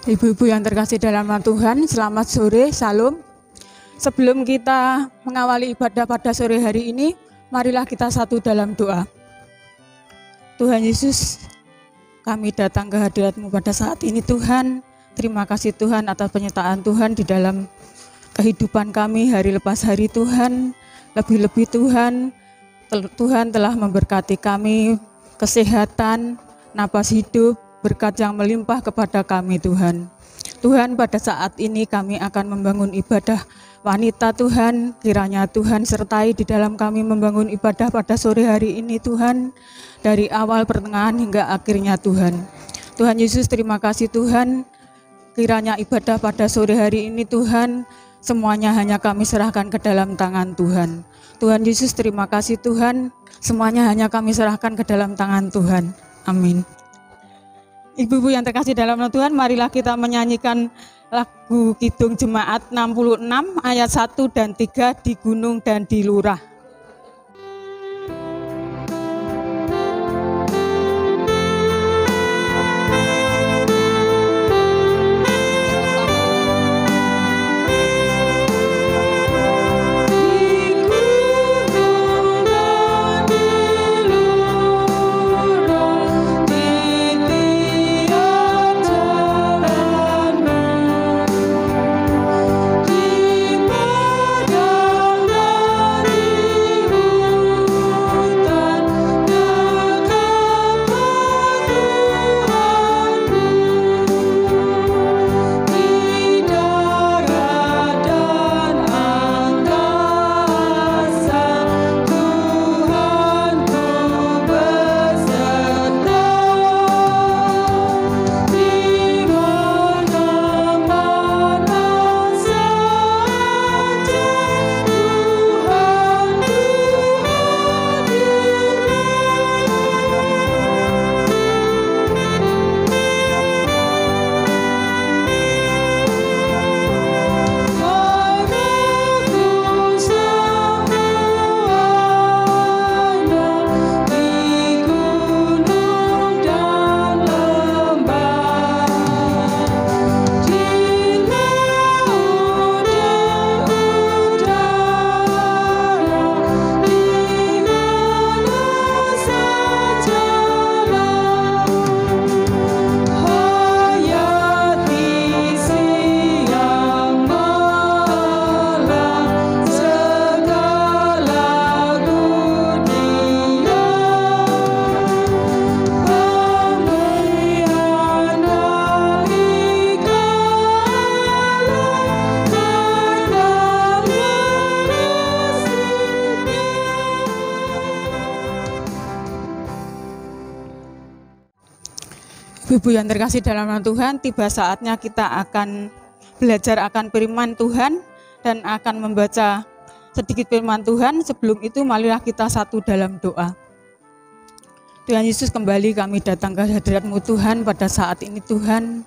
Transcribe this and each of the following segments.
Ibu-ibu yang terkasih dalam nama Tuhan, selamat sore, salam. Sebelum kita mengawali ibadah pada sore hari ini, marilah kita satu dalam doa. Tuhan Yesus, kami datang ke hadirat-Mu pada saat ini Tuhan. Terima kasih Tuhan atas penyertaan Tuhan di dalam kehidupan kami hari lepas hari Tuhan. Lebih-lebih Tuhan telah memberkati kami kesehatan, napas hidup, berkat yang melimpah kepada kami Tuhan. Tuhan, pada saat ini kami akan membangun ibadah wanita Tuhan. Kiranya Tuhan sertai di dalam kami membangun ibadah pada sore hari ini Tuhan. Dari awal, pertengahan hingga akhirnya Tuhan. Tuhan Yesus, terima kasih Tuhan. Kiranya ibadah pada sore hari ini Tuhan, semuanya hanya kami serahkan ke dalam tangan Tuhan. Tuhan Yesus, terima kasih Tuhan. Semuanya hanya kami serahkan ke dalam tangan Tuhan. Amin. Ibu-ibu yang terkasih dalam nama Tuhan, marilah kita menyanyikan lagu Kidung Jemaat 66 ayat 1 dan 3 di gunung dan di lurah. Ibu yang terkasih dalam nama Tuhan, tiba saatnya kita akan belajar akan firman Tuhan dan akan membaca sedikit firman Tuhan. Sebelum itu marilah kita satu dalam doa. Tuhan Yesus, kembali kami datang ke hadirat-Mu Tuhan pada saat ini Tuhan.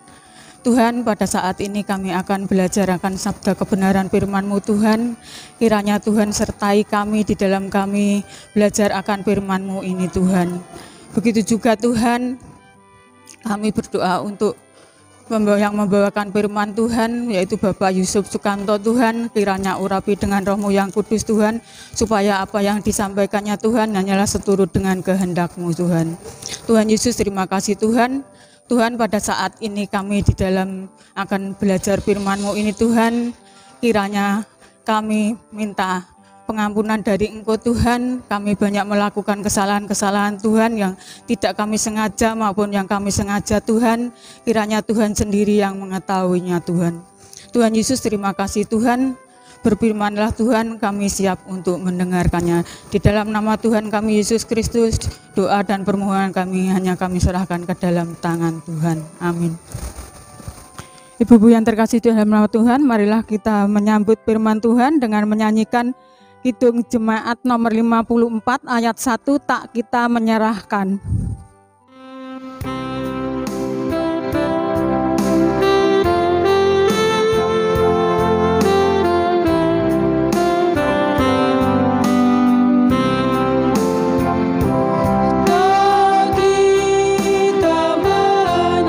Tuhan, pada saat ini kami akan belajar akan sabda kebenaran firman-Mu Tuhan. Kiranya Tuhan sertai kami di dalam kami belajar akan firman-Mu ini Tuhan. Begitu juga Tuhan, kami berdoa untuk yang membawakan firman Tuhan, yaitu Bapak Yusuf Sukanto Tuhan. Kiranya urapi dengan Roh-Mu yang kudus Tuhan, supaya apa yang disampaikannya Tuhan hanyalah seturut dengan kehendak-Mu Tuhan. Tuhan Yesus, terima kasih Tuhan. Tuhan, pada saat ini kami di dalam akan belajar firman-Mu ini Tuhan, kiranya kami minta pengampunan dari Engkau Tuhan. Kami banyak melakukan kesalahan-kesalahan Tuhan yang tidak kami sengaja maupun yang kami sengaja Tuhan. Kiranya Tuhan sendiri yang mengetahuinya Tuhan. Tuhan Yesus, terima kasih Tuhan. Berfirmanlah Tuhan, kami siap untuk mendengarkannya. Di dalam nama Tuhan kami Yesus Kristus, doa dan permohonan kami hanya kami serahkan ke dalam tangan Tuhan. Amin. Ibu-ibu yang terkasih dalam nama Tuhan, marilah kita menyambut firman Tuhan dengan menyanyikan Kidung Jemaat nomor 54 ayat 1, tak kita menyerahkan. Tak kita menyerahkan.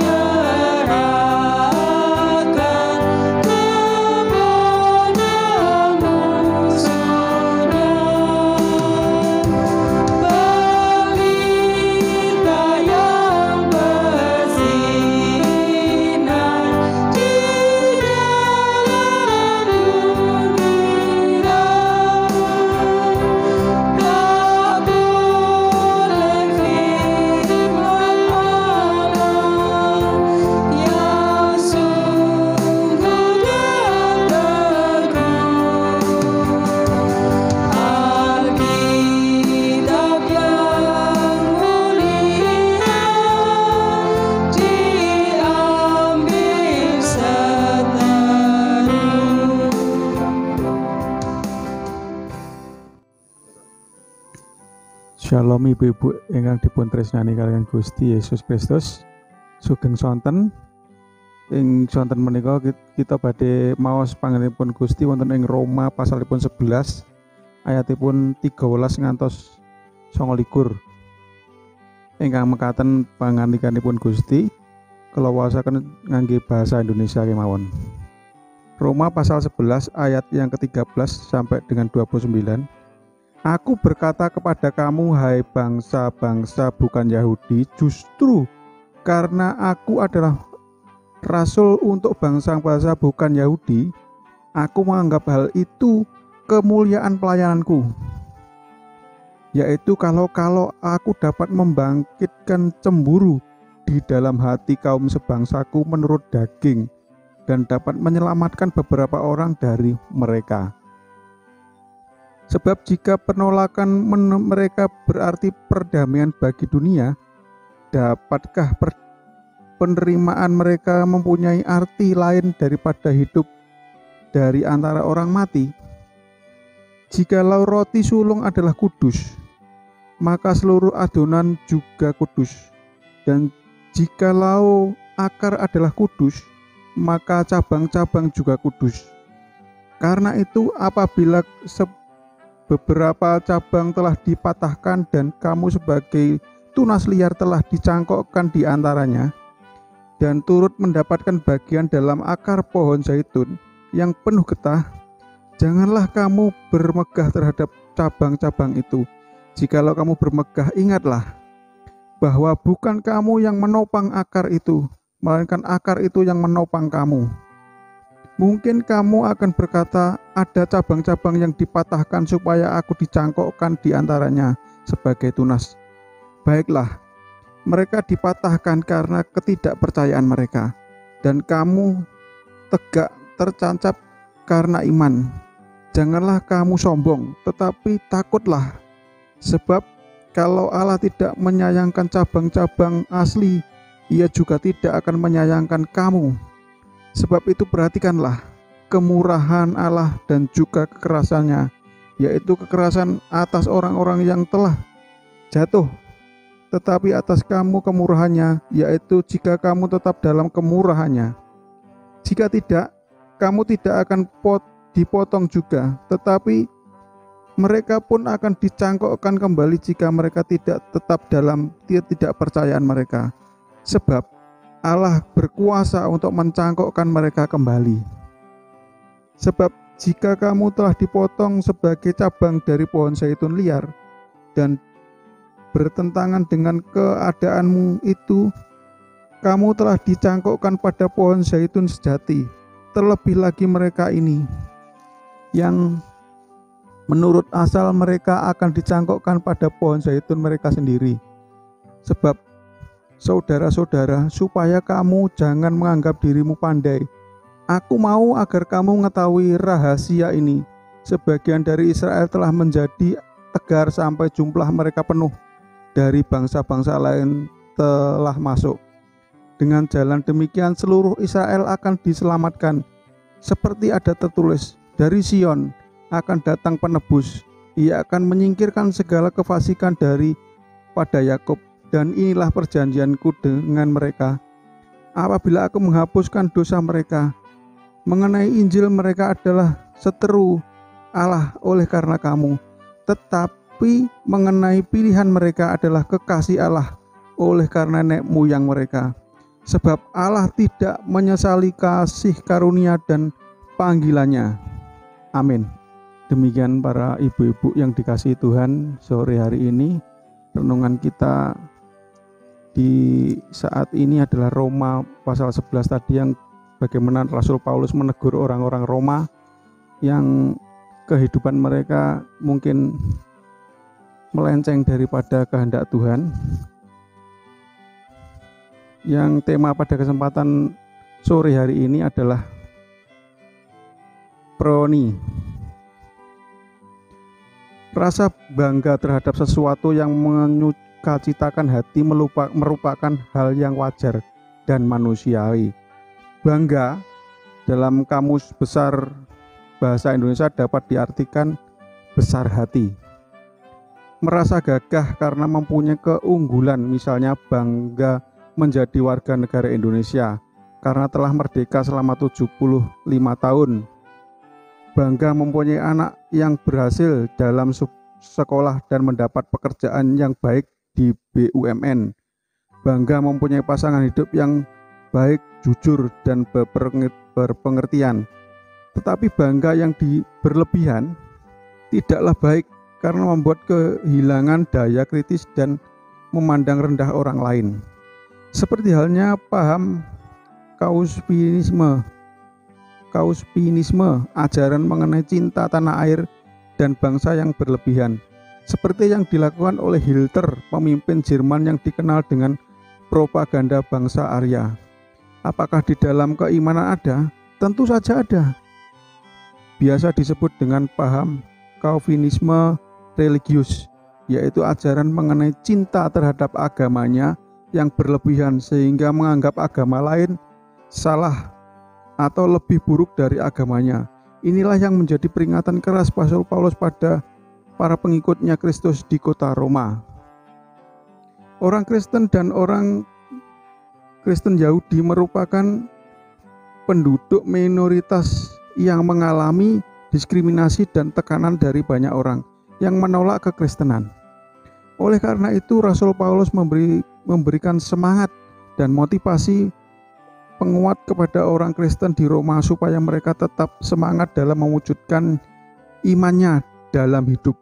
Shalom ibu-ibu ingkang dipun tresnani kaliyan Gusti Yesus Kristus. Sugeng sonten ing sonten menika kita badhe maos panjenenganipun Gusti wonten ing Roma pasalipun 11 ayatipun 13 ngantos 29. Ingkang mekaten pangandikanipun Gusti kula waosaken ngangge basa Indonesia kemawon. Roma pasal 11 ayat yang ke-13 sampai dengan 29. Aku berkata kepada kamu, hai bangsa-bangsa bukan Yahudi, justru karena aku adalah rasul untuk bangsa-bangsa bukan Yahudi, aku menganggap hal itu kemuliaan pelayananku, yaitu kalau aku dapat membangkitkan cemburu di dalam hati kaum sebangsaku menurut daging dan dapat menyelamatkan beberapa orang dari mereka. Sebab jika penolakan mereka berarti perdamaian bagi dunia, dapatkah penerimaan mereka mempunyai arti lain daripada hidup dari antara orang mati? Jikalau roti sulung adalah kudus, maka seluruh adonan juga kudus. Dan jikalau akar adalah kudus, maka cabang-cabang juga kudus. Karena itu apabila beberapa cabang telah dipatahkan dan kamu sebagai tunas liar telah dicangkokkan di antaranya dan turut mendapatkan bagian dalam akar pohon zaitun yang penuh getah, janganlah kamu bermegah terhadap cabang-cabang itu. Jikalau kamu bermegah, ingatlah bahwa bukan kamu yang menopang akar itu, melainkan akar itu yang menopang kamu. Mungkin kamu akan berkata, ada cabang-cabang yang dipatahkan supaya aku dicangkokkan di antaranya sebagai tunas. Baiklah, mereka dipatahkan karena ketidakpercayaan mereka, dan kamu tegak tercancap karena iman. Janganlah kamu sombong, tetapi takutlah, sebab kalau Allah tidak menyayangkan cabang-cabang asli, Ia juga tidak akan menyayangkan kamu. Sebab itu perhatikanlah kemurahan Allah dan juga kekerasannya, yaitu kekerasan atas orang-orang yang telah jatuh, tetapi atas kamu kemurahannya, yaitu jika kamu tetap dalam kemurahannya. Jika tidak, kamu tidak akan dipotong juga, tetapi mereka pun akan dicangkokkan kembali jika mereka tidak tetap dalam ketidakpercayaan mereka. Sebab Allah berkuasa untuk mencangkokkan mereka kembali. Sebab jika kamu telah dipotong sebagai cabang dari pohon zaitun liar dan bertentangan dengan keadaanmu itu, kamu telah dicangkokkan pada pohon zaitun sejati. Terlebih lagi mereka ini, yang menurut asal mereka akan dicangkokkan pada pohon zaitun mereka sendiri. Sebab saudara-saudara, supaya kamu jangan menganggap dirimu pandai, aku mau agar kamu mengetahui rahasia ini. Sebagian dari Israel telah menjadi tegar sampai jumlah mereka penuh. Dari bangsa-bangsa lain telah masuk. Dengan jalan demikian seluruh Israel akan diselamatkan. Seperti ada tertulis, dari Sion akan datang penebus. Ia akan menyingkirkan segala kefasikan daripada Yakub. Dan inilah perjanjianku dengan mereka, apabila aku menghapuskan dosa mereka. Mengenai Injil mereka adalah seteru Allah oleh karena kamu, tetapi mengenai pilihan mereka adalah kekasih Allah oleh karena nenek moyang mereka. Sebab Allah tidak menyesali kasih karunia dan panggilannya. Amin. Demikian para ibu-ibu yang dikasihi Tuhan, sore hari ini renungan kita di saat ini adalah Roma pasal 11 tadi, yang bagaimana Rasul Paulus menegur orang-orang Roma yang kehidupan mereka mungkin melenceng daripada kehendak Tuhan. Yang tema pada kesempatan sore hari ini adalah proni. Rasa bangga terhadap sesuatu yang menyukacitakan hati merupakan hal yang wajar dan manusiawi. Bangga dalam kamus besar bahasa Indonesia dapat diartikan besar hati. merasa gagah karena mempunyai keunggulan, misalnya bangga menjadi warga negara Indonesia karena telah merdeka selama 75 tahun, bangga mempunyai anak yang berhasil dalam sekolah dan mendapat pekerjaan yang baik di BUMN, bangga mempunyai pasangan hidup yang baik, jujur, dan berpengertian. Tetapi bangga yang berlebihan tidaklah baik karena membuat kehilangan daya kritis dan memandang rendah orang lain. Seperti halnya paham kauspinisme, ajaran mengenai cinta tanah air dan bangsa yang berlebihan, seperti yang dilakukan oleh Hitler, pemimpin Jerman yang dikenal dengan propaganda bangsa Arya. Apakah di dalam keimanan ada? Tentu saja ada. Biasa disebut dengan paham Calvinisme religius, yaitu ajaran mengenai cinta terhadap agamanya yang berlebihan sehingga menganggap agama lain salah atau lebih buruk dari agamanya. Inilah yang menjadi peringatan keras Rasul Paulus pada para pengikutnya Kristus di kota Roma. Orang Kristen dan orang Kristen Yahudi merupakan penduduk minoritas yang mengalami diskriminasi dan tekanan dari banyak orang yang menolak kekristenan. Oleh karena itu, Rasul Paulus memberikan semangat dan motivasi penguat kepada orang Kristen di Roma supaya mereka tetap semangat dalam mewujudkan imannya dalam hidup.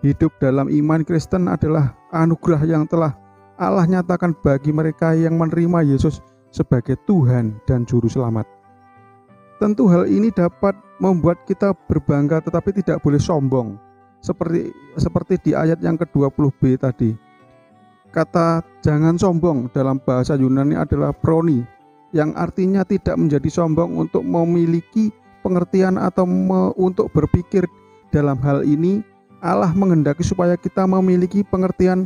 Hidup dalam iman Kristen adalah anugerah yang telah Allah nyatakan bagi mereka yang menerima Yesus sebagai Tuhan dan Juru Selamat. Tentu hal ini dapat membuat kita berbangga tetapi tidak boleh sombong. Seperti di ayat yang ke-20b tadi. Kata jangan sombong dalam bahasa Yunani adalah proni, yang artinya tidak menjadi sombong untuk memiliki pengertian atau untuk berpikir. Dalam hal ini Allah menghendaki supaya kita memiliki pengertian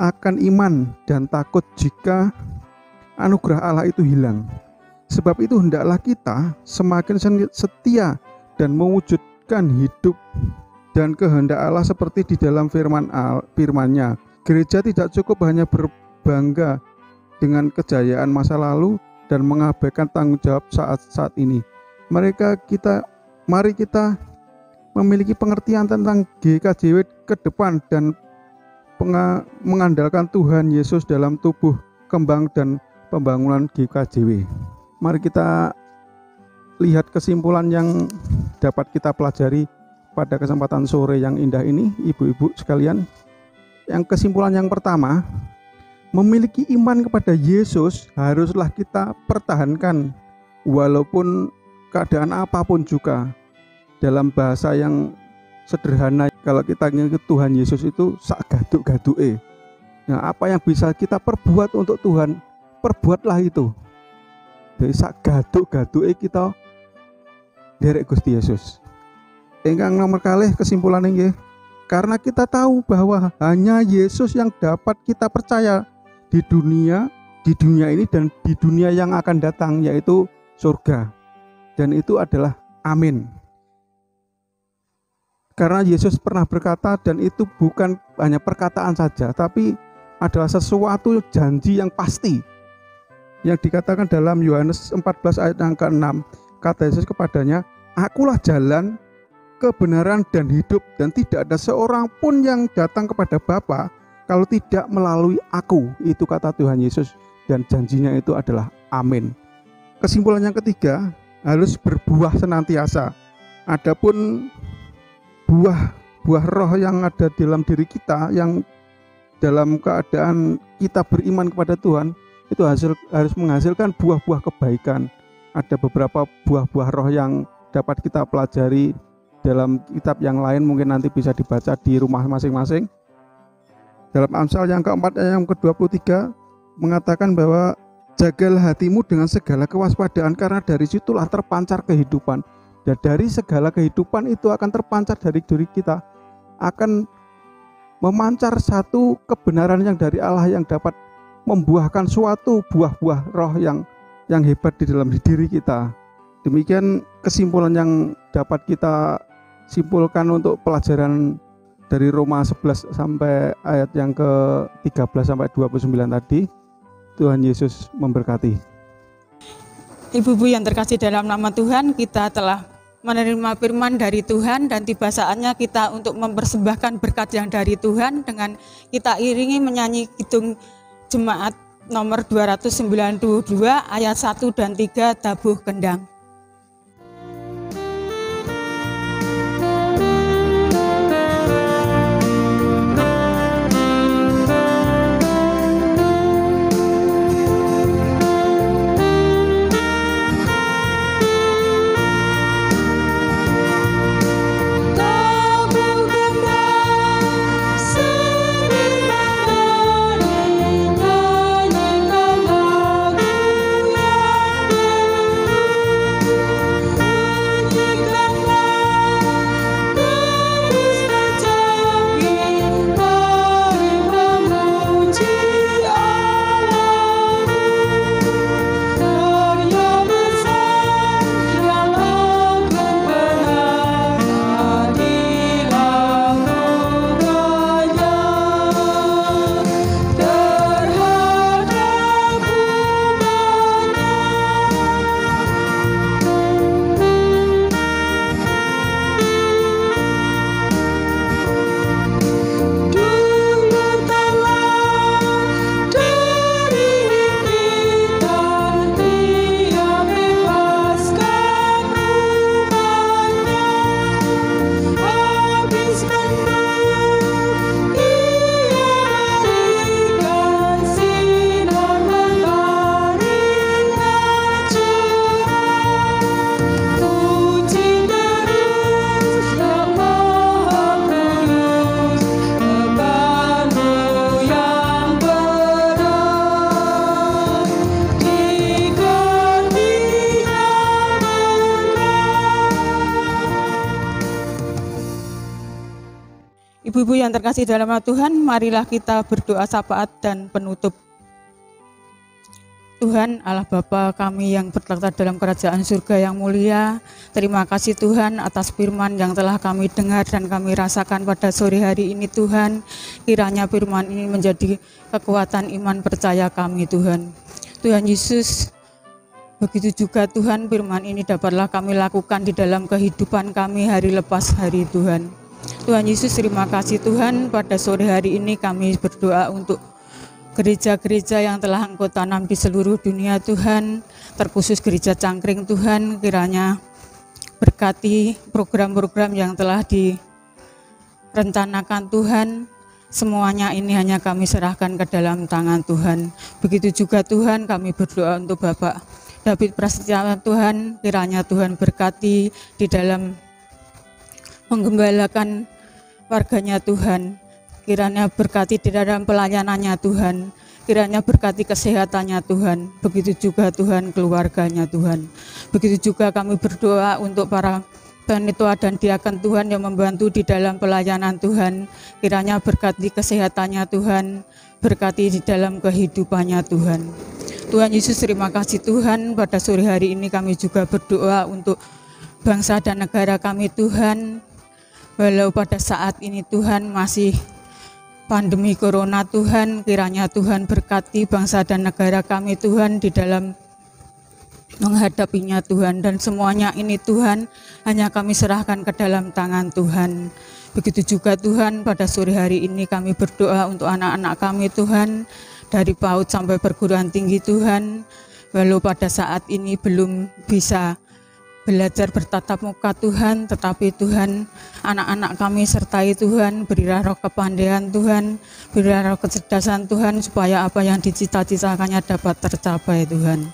akan iman dan takut jika anugerah Allah itu hilang. Sebab itu hendaklah kita semakin setia dan mewujudkan hidup dan kehendak Allah seperti di dalam firman-Nya. Gereja tidak cukup hanya berbangga dengan kejayaan masa lalu dan mengabaikan tanggung jawab saat ini. Mari kita memiliki pengertian tentang GKJW ke depan dan mengandalkan Tuhan Yesus dalam tubuh kembang dan pembangunan GKJW. Mari kita lihat kesimpulan yang dapat kita pelajari pada kesempatan sore yang indah ini, ibu-ibu sekalian. Yang kesimpulan yang pertama, memiliki iman kepada Yesus haruslah kita pertahankan walaupun keadaan apapun juga. Dalam bahasa yang sederhana, kalau kita ngikut Tuhan Yesus itu sak gaduk-gaduke. Nah, apa yang bisa kita perbuat untuk Tuhan, perbuatlah itu. Jadi sak gaduk-gaduke kita derek Gusti Yesus. Ingkang nomor kalih kesimpulan nggih, karena kita tahu bahwa hanya Yesus yang dapat kita percaya di dunia ini dan di dunia yang akan datang, yaitu surga. Dan itu adalah amin. Karena Yesus pernah berkata, dan itu bukan hanya perkataan saja, tapi adalah sesuatu janji yang pasti. Yang dikatakan dalam Yohanes 14 ayat yang ke-6, kata Yesus kepadanya, "Akulah jalan, kebenaran dan hidup, dan tidak ada seorang pun yang datang kepada Bapa kalau tidak melalui aku." Itu kata Tuhan Yesus, dan janjinya itu adalah amin. Kesimpulan yang ketiga, harus berbuah senantiasa. Adapun buah roh yang ada dalam diri kita, yang dalam keadaan kita beriman kepada Tuhan, itu harus menghasilkan buah-buah kebaikan. Ada beberapa buah-buah roh yang dapat kita pelajari dalam kitab yang lain, mungkin nanti bisa dibaca di rumah masing-masing. Dalam Amsal yang keempat ayat yang ke-23 mengatakan bahwa jagalah hatimu dengan segala kewaspadaan, karena dari situlah terpancar kehidupan. Dan dari segala kehidupan itu akan terpancar dari diri kita, akan memancar satu kebenaran yang dari Allah yang dapat membuahkan suatu buah-buah roh yang hebat di dalam diri kita. Demikian kesimpulan yang dapat kita simpulkan untuk pelajaran dari Roma 11 sampai ayat yang ke-13 sampai 29 tadi. Tuhan Yesus memberkati. Ibu-ibu yang terkasih dalam nama Tuhan, kita telah menerima firman dari Tuhan dan tiba saatnya kita untuk mempersembahkan berkat yang dari Tuhan dengan kita iringi menyanyi kidung jemaat nomor 292 ayat 1 dan 3 tabuh kendang. Ibu-ibu yang terkasih dalam Tuhan, marilah kita berdoa syafaat dan penutup. Tuhan Allah Bapa kami yang bertakhta dalam kerajaan surga yang mulia, terima kasih Tuhan atas firman yang telah kami dengar dan kami rasakan pada sore hari ini Tuhan. Kiranya firman ini menjadi kekuatan iman percaya kami Tuhan. Tuhan Yesus, begitu juga Tuhan firman ini dapatlah kami lakukan di dalam kehidupan kami hari lepas hari Tuhan. Tuhan Yesus, terima kasih Tuhan, pada sore hari ini kami berdoa untuk gereja-gereja yang telah Engkau tanam di seluruh dunia Tuhan, terkhusus gereja Cangkring Tuhan, kiranya berkati program-program yang telah direncanakan Tuhan, semuanya ini hanya kami serahkan ke dalam tangan Tuhan. Begitu juga Tuhan kami berdoa untuk Bapak David Prasetya Tuhan, kiranya Tuhan berkati di dalam menggembalakan warganya Tuhan, kiranya berkati di dalam pelayanannya Tuhan, kiranya berkati kesehatannya Tuhan, begitu juga Tuhan keluarganya Tuhan. Begitu juga kami berdoa untuk para panitia dan diaken Tuhan yang membantu di dalam pelayanan Tuhan, kiranya berkati kesehatannya Tuhan, berkati di dalam kehidupannya Tuhan. Tuhan Yesus, terima kasih Tuhan, pada sore hari ini kami juga berdoa untuk bangsa dan negara kami Tuhan. Walau pada saat ini Tuhan masih pandemi corona Tuhan, kiranya Tuhan berkati bangsa dan negara kami Tuhan di dalam menghadapinya Tuhan, dan semuanya ini Tuhan hanya kami serahkan ke dalam tangan Tuhan. Begitu juga Tuhan pada sore hari ini kami berdoa untuk anak-anak kami Tuhan, dari PAUD sampai perguruan tinggi Tuhan, walau pada saat ini belum bisa belajar bertatap muka Tuhan, tetapi Tuhan anak-anak kami sertai Tuhan, berilah roh kepandaian Tuhan, berilah roh kecerdasan Tuhan, supaya apa yang dicita-citakannya dapat tercapai Tuhan.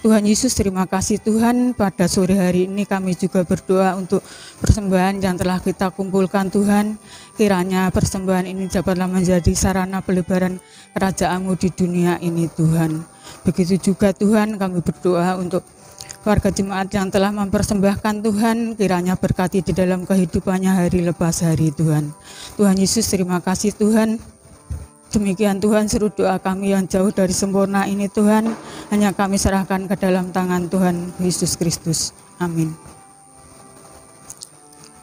Tuhan Yesus, terima kasih Tuhan, pada sore hari ini kami juga berdoa untuk persembahan yang telah kita kumpulkan Tuhan, kiranya persembahan ini dapatlah menjadi sarana pelebaran kerajaan-Mu di dunia ini Tuhan. Begitu juga Tuhan kami berdoa untuk warga jemaat yang telah mempersembahkan Tuhan, kiranya berkati di dalam kehidupannya hari lepas hari Tuhan. Tuhan Yesus, terima kasih Tuhan. Demikian Tuhan, seluruh doa kami yang jauh dari sempurna ini Tuhan, hanya kami serahkan ke dalam tangan Tuhan Yesus Kristus. Amin.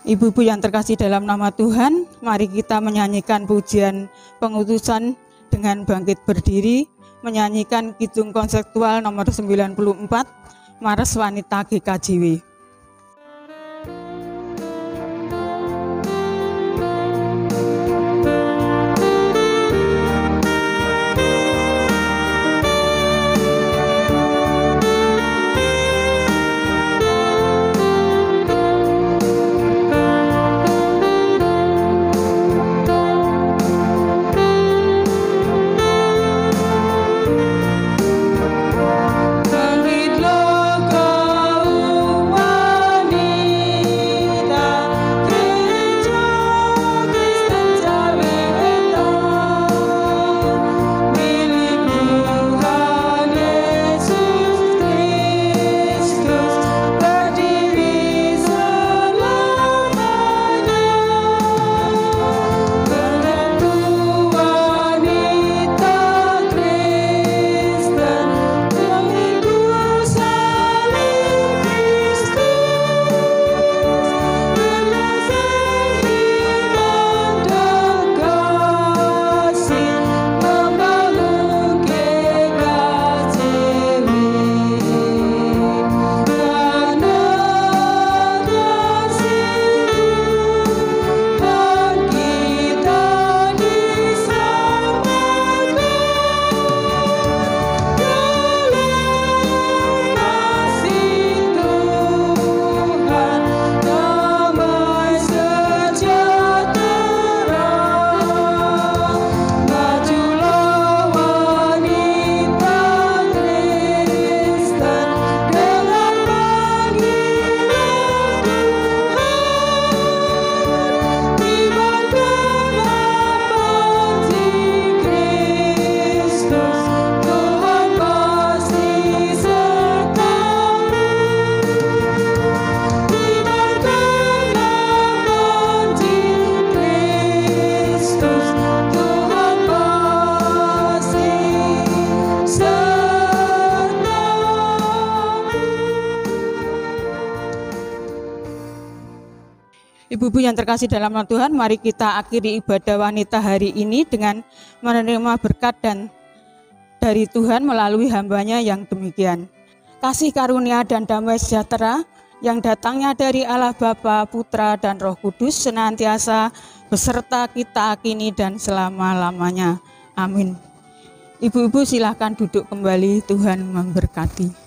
Ibu-ibu yang terkasih dalam nama Tuhan, mari kita menyanyikan pujian pengutusan dengan bangkit berdiri, menyanyikan kidung konseptual nomor 94, Mares Wanita GKJW. Ibu-ibu yang terkasih dalam nama Tuhan, mari kita akhiri ibadah wanita hari ini dengan menerima berkat dan dari Tuhan melalui hambanya yang demikian. Kasih karunia dan damai sejahtera yang datangnya dari Allah Bapa, Putra, dan Roh Kudus senantiasa beserta kita kini dan selama-lamanya. Amin. Ibu-ibu silahkan duduk kembali, Tuhan memberkati.